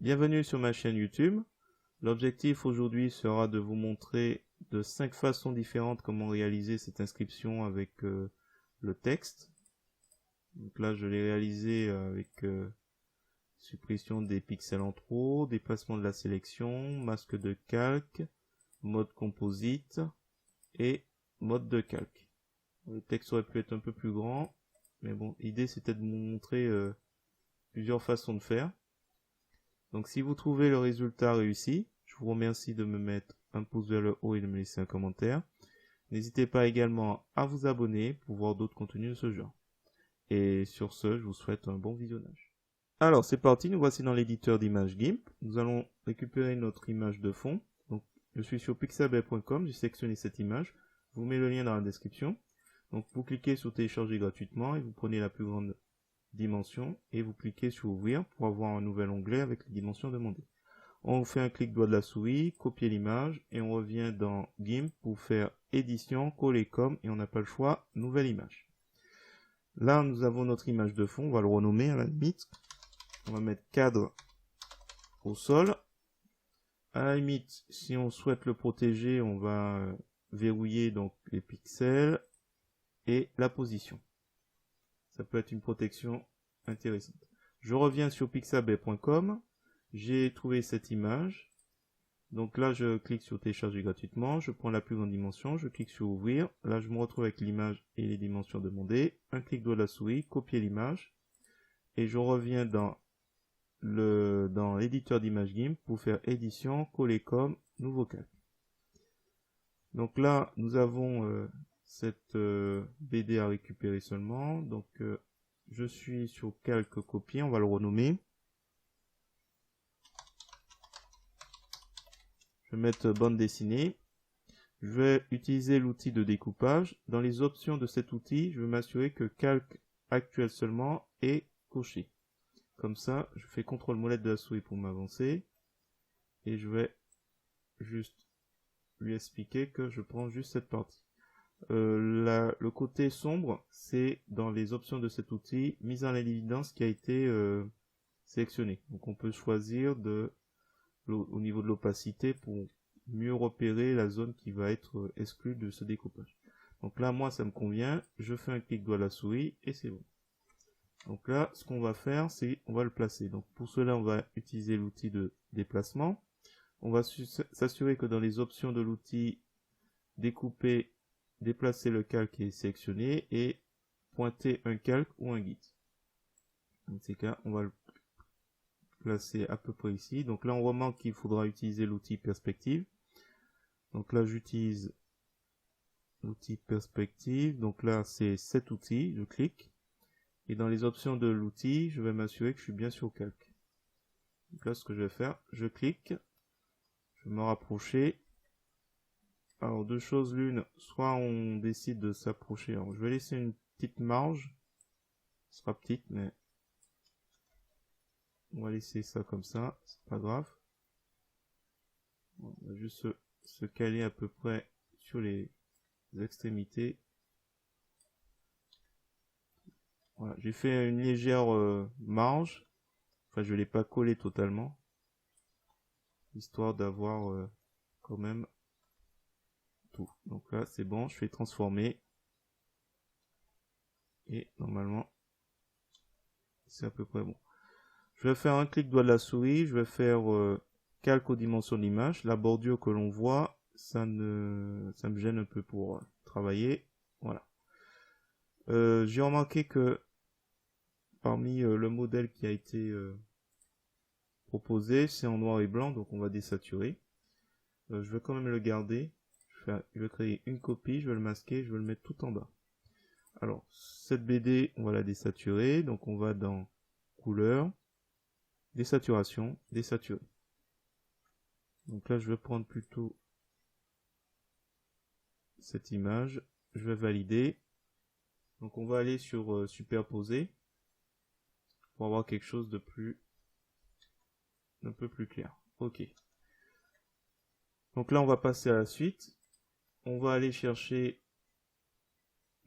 Bienvenue sur ma chaîne YouTube. L'objectif aujourd'hui sera de vous montrer de 5 façons différentes comment réaliser cette inscription avec le texte. Donc là je l'ai réalisé avec suppression des pixels en trop, déplacement de la sélection, masque de calque, mode composite et mode de calque. Le texte aurait pu être un peu plus grand, mais bon, l'idée c'était de vous montrer plusieurs façons de faire. Donc si vous trouvez le résultat réussi, je vous remercie de me mettre un pouce vers le haut et de me laisser un commentaire. N'hésitez pas également à vous abonner pour voir d'autres contenus de ce genre. Et sur ce, je vous souhaite un bon visionnage. Alors c'est parti, nous voici dans l'éditeur d'images GIMP. Nous allons récupérer notre image de fond. Donc je suis sur pixabay.com, j'ai sélectionné cette image. Je vous mets le lien dans la description. Donc vous cliquez sur télécharger gratuitement et vous prenez la plus grande dimension et vous cliquez sur ouvrir pour avoir un nouvel onglet avec les dimensions demandées. On fait un clic droit de la souris, copier l'image et on revient dans GIMP pour faire édition, coller comme et on n'a pas le choix, nouvelle image. Là nous avons notre image de fond, on va le renommer à la limite. On va mettre cadre au sol. À la limite, si on souhaite le protéger, on va verrouiller donc les pixels et la position. Ça peut être une protection intéressante. Je reviens sur pixabay.com. J'ai trouvé cette image. Donc là, je clique sur télécharger gratuitement. Je prends la plus grande dimension. Je clique sur ouvrir. Là, je me retrouve avec l'image et les dimensions demandées. Un clic droit de la souris, copier l'image. Et je reviens dans l'éditeur d'image GIMP pour faire édition, coller comme, nouveau calque. Donc là, nous avons cette BD à récupérer seulement. Donc je suis sur calque copier, on va le renommer. Je vais mettre bande dessinée. Je vais utiliser l'outil de découpage. Dans les options de cet outil, je vais m'assurer que calque actuel seulement est coché. Comme ça, je fais CTRL molette de la souris pour m'avancer. Et je vais juste lui expliquer que je prends juste cette partie. Le côté sombre, c'est dans les options de cet outil, mise en évidence qui a été sélectionné. Donc on peut choisir au niveau de l'opacité pour mieux repérer la zone qui va être exclue de ce découpage. Donc là, moi, ça me convient. Je fais un clic droit de la souris et c'est bon. Donc là, ce qu'on va faire, c'est on va le placer. Donc pour cela, on va utiliser l'outil de déplacement. On va s'assurer que dans les options de l'outil découper, déplacer le calque est sélectionné et pointer un calque ou un guide. Dans ces cas, on va le placer à peu près ici. Donc là, on remarque qu'il faudra utiliser l'outil perspective. Donc là, j'utilise l'outil perspective. Donc là, c'est cet outil. Je clique. Et dans les options de l'outil, je vais m'assurer que je suis bien sur calque. Donc là, ce que je vais faire, je clique. Je vais me rapprocher. Alors, deux choses l'une, soit on décide de s'approcher. Alors, je vais laisser une petite marge. Ce sera petite, mais on va laisser ça comme ça, c'est pas grave. On va juste se caler à peu près sur les extrémités. Voilà, j'ai fait une légère marge. Enfin, je l'ai pas collé totalement. Histoire d'avoir quand même tout. Donc là, c'est bon, je fais transformer. Et normalement, c'est à peu près bon. Je vais faire un clic droit de la souris, je vais faire calque aux dimensions de l'image. La bordure que l'on voit, ça me gêne un peu pour travailler. Voilà. J'ai remarqué que parmi le modèle qui a été proposé, c'est en noir et blanc, donc on va désaturer. Je vais quand même le garder. Je vais créer une copie, je vais le masquer, je vais le mettre tout en bas. Alors, cette BD, on va la désaturer, donc on va dans couleur, désaturation, désaturer. Donc là, je vais prendre plutôt cette image. Je vais valider. Donc on va aller sur superposer pour avoir quelque chose de plus un peu plus clair. Ok. Donc là, on va passer à la suite. On va aller chercher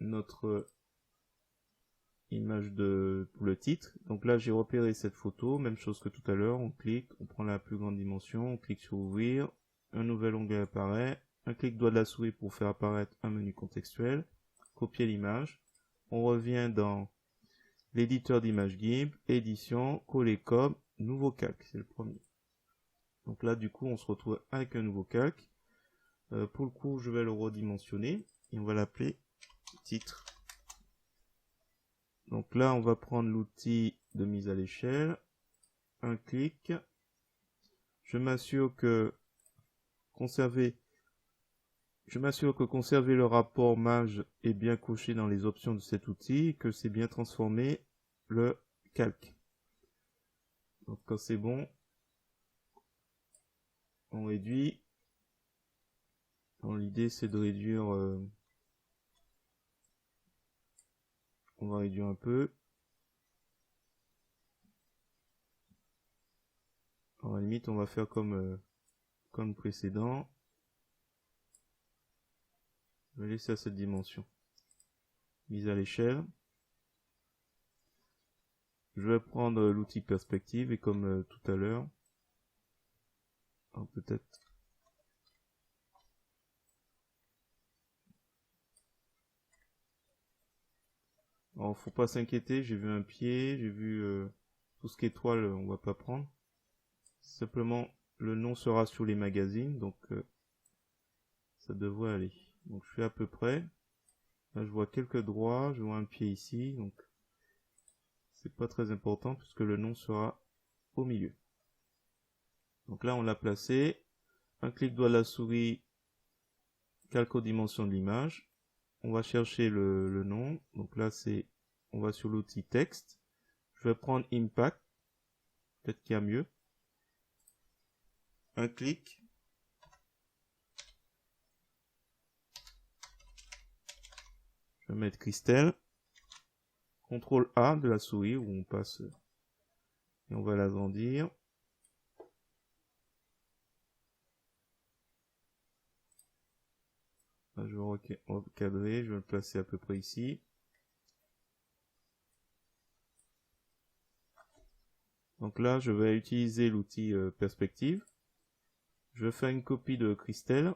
notre image pour le titre. Donc là, j'ai repéré cette photo, même chose que tout à l'heure. On clique, on prend la plus grande dimension, on clique sur ouvrir, un nouvel onglet apparaît, un clic droit de la souris pour faire apparaître un menu contextuel, copier l'image. On revient dans l'éditeur d'image GIMP, édition, coller comme, nouveau calque, c'est le premier. Donc là, du coup, on se retrouve avec un nouveau calque. Pour le coup, je vais le redimensionner et on va l'appeler titre. Donc là, on va prendre l'outil de mise à l'échelle. Un clic. Je m'assure que conserver le rapport mage est bien coché dans les options de cet outil et que c'est bien transformé le calque. Donc quand c'est bon, on réduit. L'idée c'est de réduire, on va réduire un peu. À la limite, on va faire comme le précédent. Je vais laisser à cette dimension. Mise à l'échelle. Je vais prendre l'outil perspective et comme tout à l'heure, peut-être. Alors, faut pas s'inquiéter, j'ai vu un pied, j'ai vu tout ce qui est étoile, on va pas prendre. Simplement, le nom sera sur les magazines, donc ça devrait aller. Donc je fais à peu près. Là, je vois quelques droits, je vois un pied ici, donc c'est pas très important puisque le nom sera au milieu. Donc là, on l'a placé. Un clic droit de la souris, calque aux dimensions de l'image. On va chercher le nom. Donc là, on va sur l'outil texte. Je vais prendre Impact. Peut-être qu'il y a mieux. Un clic. Je vais mettre Christelle. CTRL A de la souris où on passe. Et on va l'agrandir. Là, je vais recadrer. Je vais le placer à peu près ici. Donc là, je vais utiliser l'outil perspective. Je vais faire une copie de Christelle.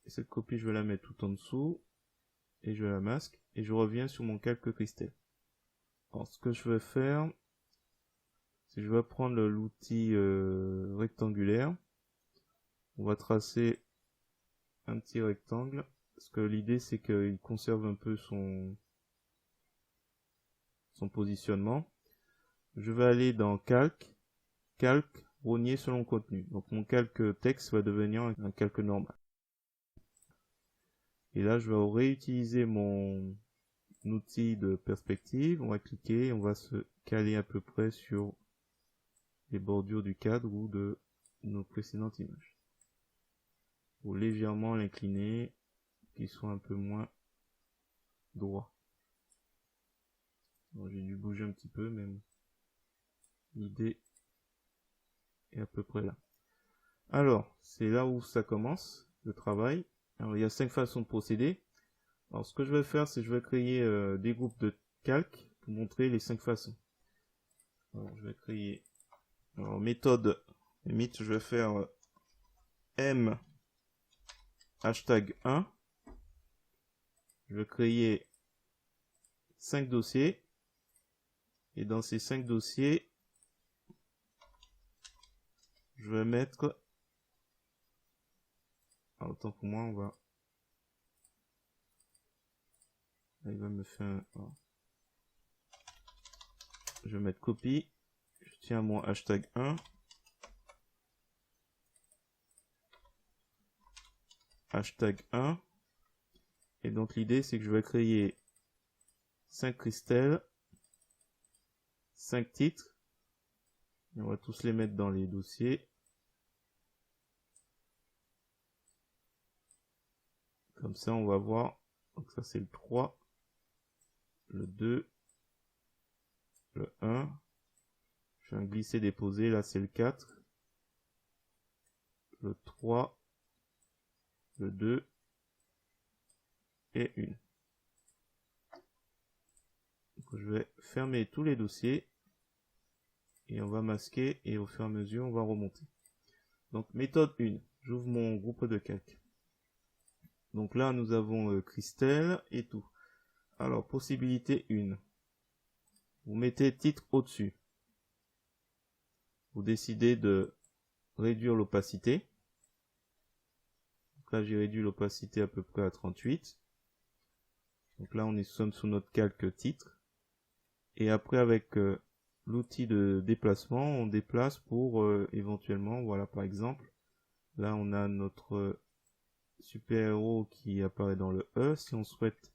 Et cette copie, je vais la mettre tout en dessous. Et je la masque. Et je reviens sur mon calque Christelle. Alors, ce que je vais faire, c'est que je vais prendre l'outil rectangulaire. On va tracer un petit rectangle. Parce que l'idée, c'est qu'il conserve un peu son positionnement. Je vais aller dans calque, rogner selon contenu. Donc mon calque texte va devenir un calque normal. Et là, je vais réutiliser mon outil de perspective. On va cliquer, on va se caler à peu près sur les bordures du cadre ou de nos précédentes images. Pour légèrement l'incliner, qu'il soit un peu moins droit. J'ai dû bouger un petit peu, mais l'idée est à peu près là. Alors, c'est là où ça commence, le travail. Alors, il y a 5 façons de procéder. Alors, ce que je vais faire, c'est que je vais créer des groupes de calques pour montrer les 5 façons. Alors, je vais créer... Alors, méthode, limite, je vais faire M hashtag 1. Je vais créer 5 dossiers. Et dans ces 5 dossiers, je vais mettre... Alors, autant pour moi, on va... Là, il va me faire un... Alors, je vais mettre copie. Je tiens mon hashtag 1. Hashtag 1. Et donc l'idée c'est que je vais créer 5 Christelle, 5 titres. Et on va tous les mettre dans les dossiers. Comme ça on va voir. Donc ça c'est le 3, le 2, le 1. Je vais glisser déposer, là c'est le 4, le 3, le 2 et 1. je vais fermer tous les dossiers et on va masquer et au fur et à mesure on va remonter. Donc méthode 1, j'ouvre mon groupe de calque. Donc là nous avons Christelle et tout. Alors possibilité 1, vous mettez titre au-dessus. Vous décidez de réduire l'opacité. Donc là j'ai réduit l'opacité à peu près à 38. Donc là nous sommes sous notre calque titre. Et après avec l'outil de déplacement, on déplace pour éventuellement, voilà par exemple, là on a notre super-héros qui apparaît dans le E. Si on souhaite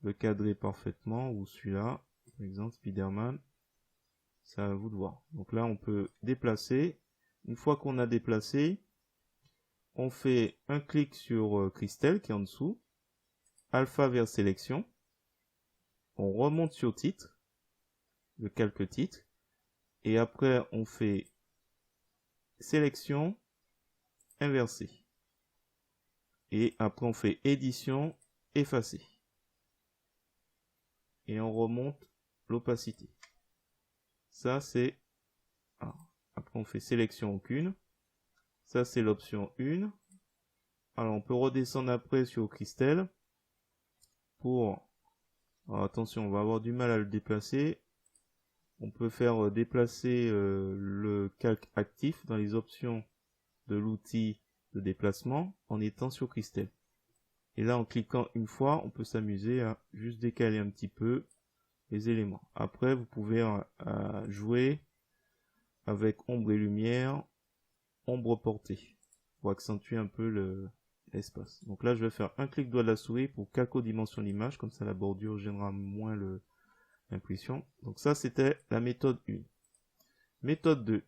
le cadrer parfaitement, ou celui-là, par exemple Spider-Man, c'est à vous de voir. Donc là on peut déplacer. Une fois qu'on a déplacé, on fait un clic sur Christelle qui est en dessous, alpha vers sélection, on remonte sur titre, le calque titre, et après on fait sélection inversée. Et après on fait édition effacer. Et on remonte l'opacité. Ça c'est... Après on fait sélection aucune. Ça c'est l'option 1. Alors on peut redescendre après sur Christelle. Pour... Alors attention, on va avoir du mal à le déplacer. On peut faire déplacer le calque actif dans les options de l'outil de déplacement en étant sur Christelle. Et là, en cliquant une fois, on peut s'amuser à juste décaler un petit peu les éléments. Après, vous pouvez jouer avec ombre et lumière, ombre portée, pour accentuer un peu l'espace. Donc là, je vais faire un clic droit de la souris pour calco-dimension l'image, comme ça la bordure gênera moins l'impression. Donc ça, c'était la méthode 1. Méthode 2,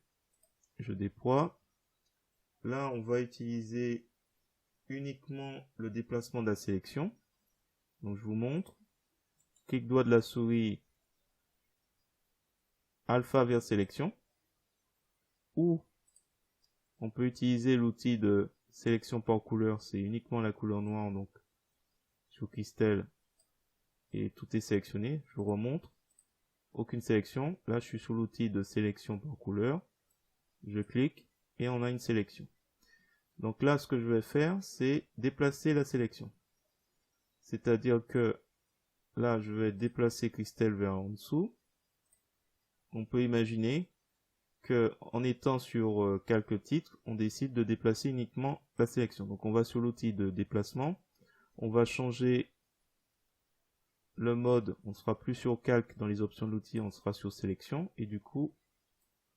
je déploie. Là, on va utiliser uniquement le déplacement de la sélection. Donc je vous montre. Clic droit de la souris, alpha vers sélection. Ou on peut utiliser l'outil de sélection par couleur, c'est uniquement la couleur noire, donc sur Christelle, et tout est sélectionné. Je vous remontre. Aucune sélection. Là, je suis sur l'outil de sélection par couleur. Je clique et on a une sélection. Donc là, ce que je vais faire, c'est déplacer la sélection. C'est-à-dire que là, je vais déplacer Christelle vers en dessous. On peut imaginer que en étant sur calque titre, on décide de déplacer uniquement la sélection. Donc on va sur l'outil de déplacement. On va changer le mode. On sera plus sur calque dans les options de l'outil, on sera sur sélection. Et du coup,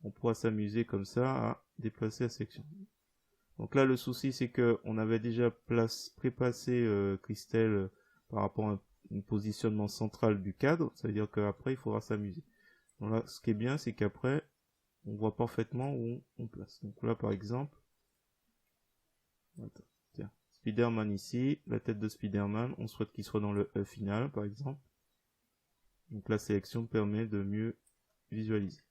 on pourra s'amuser comme ça à déplacer la sélection. Donc là, le souci, c'est que on avait déjà prépassé Christelle par rapport à un positionnement central du cadre. Ça veut dire qu'après, il faudra s'amuser. Donc là, ce qui est bien, c'est qu'après, on voit parfaitement où on place. Donc là, par exemple, tiens, Spider-Man ici, la tête de Spider-Man, on souhaite qu'il soit dans le E final, par exemple. Donc la sélection permet de mieux visualiser.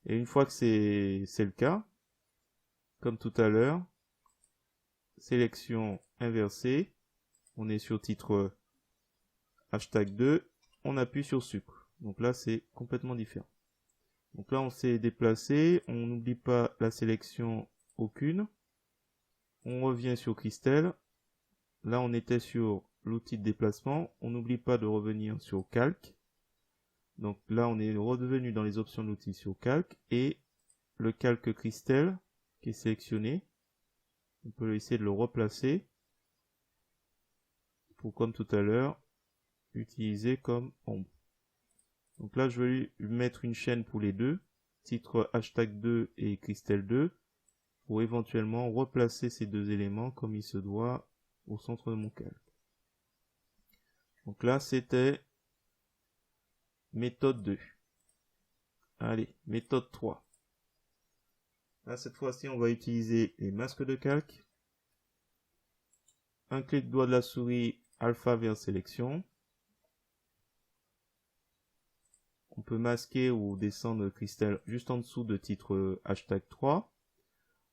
Et une fois que c'est le cas, comme tout à l'heure, sélection inversée, on est sur titre hashtag 2, on appuie sur sucre. Donc là, c'est complètement différent. Donc là, on s'est déplacé, on n'oublie pas la sélection aucune. On revient sur Christelle. Là, on était sur l'outil de déplacement. On n'oublie pas de revenir sur calque. Donc là, on est redevenu dans les options de l'outil sur calque. Et le calque Christelle qui est sélectionné, on peut essayer de le replacer pour, comme tout à l'heure, utiliser comme ombre. Donc là, je vais lui mettre une chaîne pour les deux, titre hashtag 2 et Christelle 2, pour éventuellement replacer ces deux éléments comme il se doit au centre de mon calque. Donc là, c'était méthode 2. Allez, méthode 3. Là, cette fois-ci, on va utiliser les masques de calque. Un clic droit de la souris, alpha vers sélection. On peut masquer ou descendre Christelle juste en dessous de titre hashtag 3.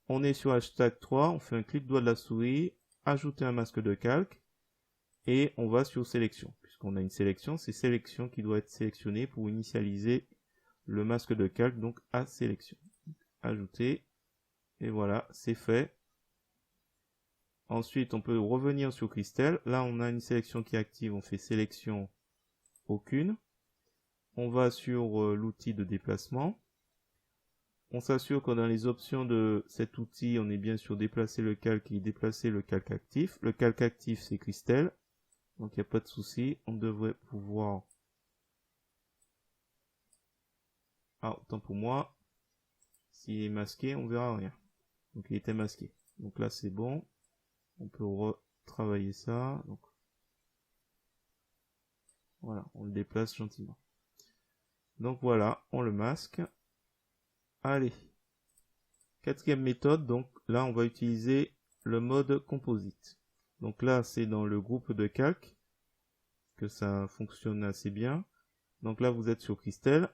On est sur hashtag 3, on fait un clic droit de la souris, ajouter un masque de calque, et on va sur sélection. puisqu'on a une sélection, c'est sélection qui doit être sélectionnée pour initialiser le masque de calque, donc à sélection. Ajouter, et voilà, c'est fait. Ensuite, on peut revenir sur Christelle. Là, on a une sélection qui est active, on fait sélection aucune. On va sur l'outil de déplacement. On s'assure que dans les options de cet outil, on est bien sur déplacer le calque et déplacer le calque actif. Le calque actif, c'est Christelle. Donc, il n'y a pas de souci. On devrait pouvoir... Ah, autant pour moi. S'il est masqué, on verra rien. Donc, il était masqué. Donc là, c'est bon. On peut retravailler ça. Donc, voilà, on le déplace gentiment. Donc voilà, on le masque. Allez. Quatrième méthode, donc là, on va utiliser le mode composite. Donc là, c'est dans le groupe de calque que ça fonctionne assez bien. Donc là, vous êtes sur Christelle.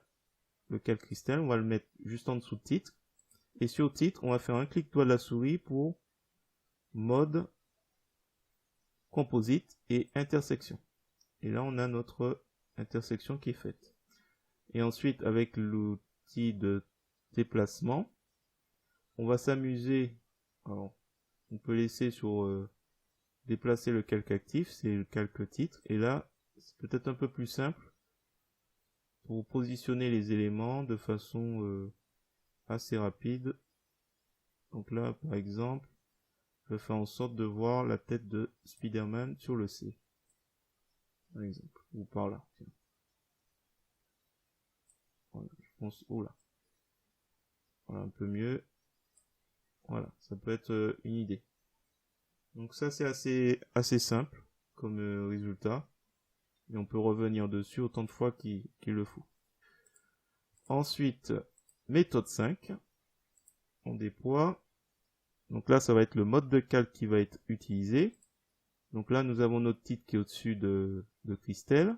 Le calque Christelle, on va le mettre juste en dessous de titre. Et sur titre, on va faire un clic droit de la souris pour mode composite et intersection. Et là, on a notre intersection qui est faite. Et ensuite, avec l'outil de déplacement, on va s'amuser. Alors, on peut laisser sur déplacer le calque actif, c'est le calque titre. Et là, c'est peut-être un peu plus simple pour positionner les éléments de façon assez rapide. Donc là, par exemple, je fais en sorte de voir la tête de Spider-Man sur le C. Par exemple, ou par là. Tiens. Voilà, je pense, oh là. Voilà, un peu mieux. Voilà, ça peut être une idée. Donc ça, c'est assez simple comme résultat. Et on peut revenir dessus autant de fois qu'il le faut. Ensuite, méthode 5. On déploie. Donc là, ça va être le mode de calque qui va être utilisé. Donc là, nous avons notre titre qui est au-dessus de Christelle.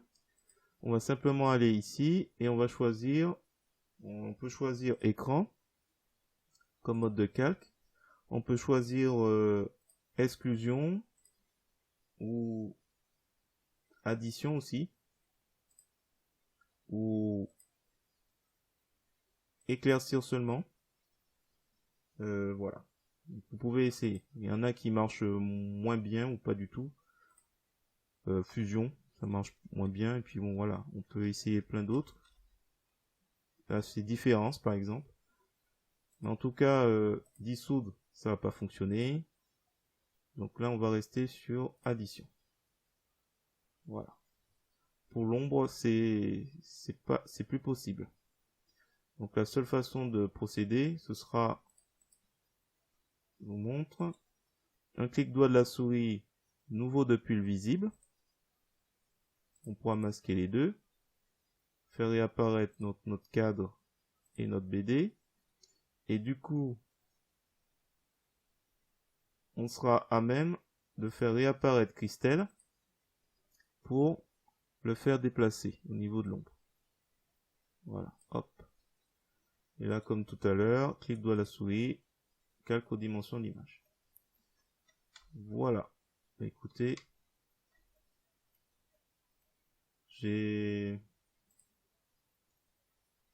On va simplement aller ici et on va choisir, on peut choisir écran comme mode de calque. On peut choisir exclusion ou addition aussi, ou éclaircir seulement. Voilà. Vous pouvez essayer. Il y en a qui marchent moins bien ou pas du tout. Fusion, ça marche moins bien. Et puis bon, voilà, on peut essayer plein d'autres. Là, c'est différence, par exemple. Mais en tout cas, dissoudre, ça va pas fonctionner. Donc là, on va rester sur addition. Voilà. Pour l'ombre, c'est plus possible. Donc la seule façon de procéder, ce sera, je vous montre, un clic droit de la souris, nouveau depuis le visible. On pourra masquer les deux, faire réapparaître notre cadre et notre BD. Et du coup, on sera à même de faire réapparaître Christelle pour le faire déplacer au niveau de l'ombre. Voilà, hop. Et là, comme tout à l'heure, clic droit de la souris, calque aux dimensions de l'image. Voilà. Écoutez,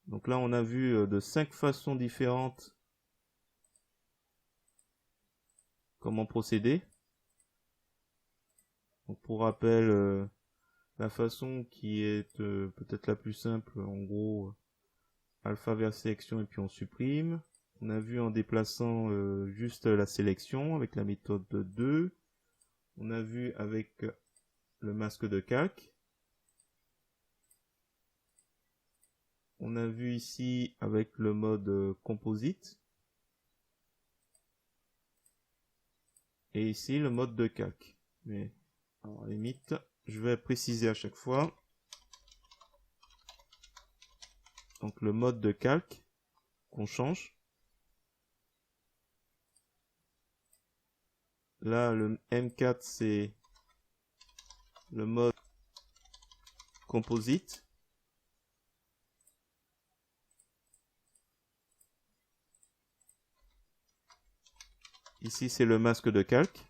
donc là, on a vu de 5 façons différentes comment procéder. Donc pour rappel, la façon qui est peut-être la plus simple, en gros, alpha vers sélection et puis on supprime. On a vu en déplaçant juste la sélection avec la méthode 2. On a vu avec le masque de calque. On a vu ici avec le mode composite. Et ici le mode de calque. Mais alors, à la limite, je vais préciser à chaque fois. Donc le mode de calque qu'on change. Là, le M4, c'est le mode composite. Ici, c'est le masque de calque.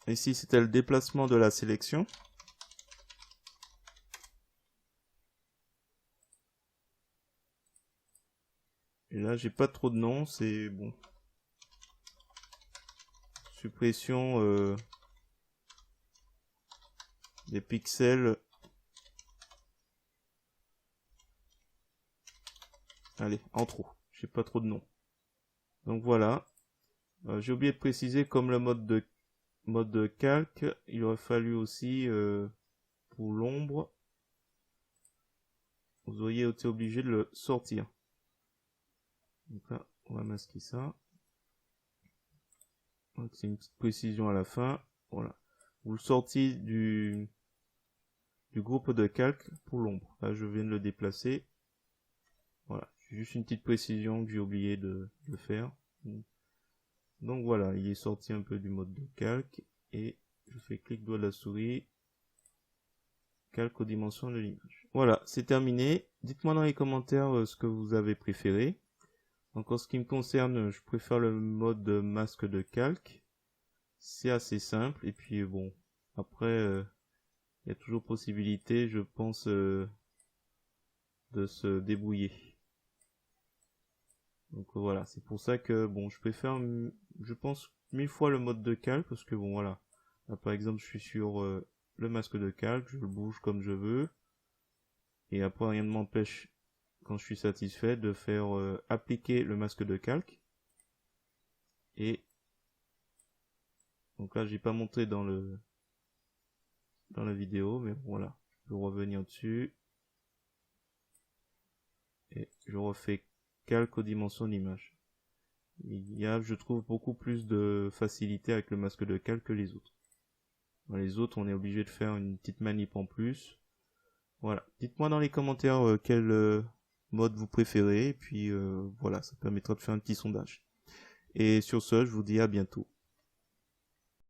Ici, c'était le déplacement de la sélection. Et là, j'ai pas trop de noms, c'est bon. Suppression des pixels. Allez, en trop. J'ai pas trop de noms. Donc voilà. J'ai oublié de préciser, comme le mode de calque, il aurait fallu aussi pour l'ombre, vous auriez été obligé de le sortir. Donc là, on va masquer ça. C'est une petite précision à la fin. Voilà. Vous le sortez du groupe de calque pour l'ombre. Là, je viens de le déplacer. Voilà. Juste une petite précision que j'ai oublié de faire. Donc voilà, il est sorti un peu du mode de calque. Et je fais clic droit de la souris. Calque aux dimensions de l'image. Voilà, c'est terminé. Dites-moi dans les commentaires ce que vous avez préféré. Donc en ce qui me concerne, je préfère le mode masque de calque. C'est assez simple. Et puis bon, après, il y a toujours possibilité, je pense, de se débrouiller. Donc voilà, c'est pour ça que bon, je préfère, je pense, 1000 fois le mode de calque. Parce que bon, voilà. Là, par exemple, je suis sur le masque de calque, je le bouge comme je veux. Et après, rien ne m'empêche, quand je suis satisfait, de faire appliquer le masque de calque. Et donc là, j'ai pas montré dans la vidéo, mais voilà, je peux revenir dessus et je refais calque aux dimensions d'image. Il y a, je trouve, beaucoup plus de facilité avec le masque de calque que les autres. Dans les autres, on est obligé de faire une petite manip en plus. Voilà, dites-moi dans les commentaires quel mode vous préférez, et puis voilà, ça permettra de faire un petit sondage. Et sur ce, je vous dis à bientôt.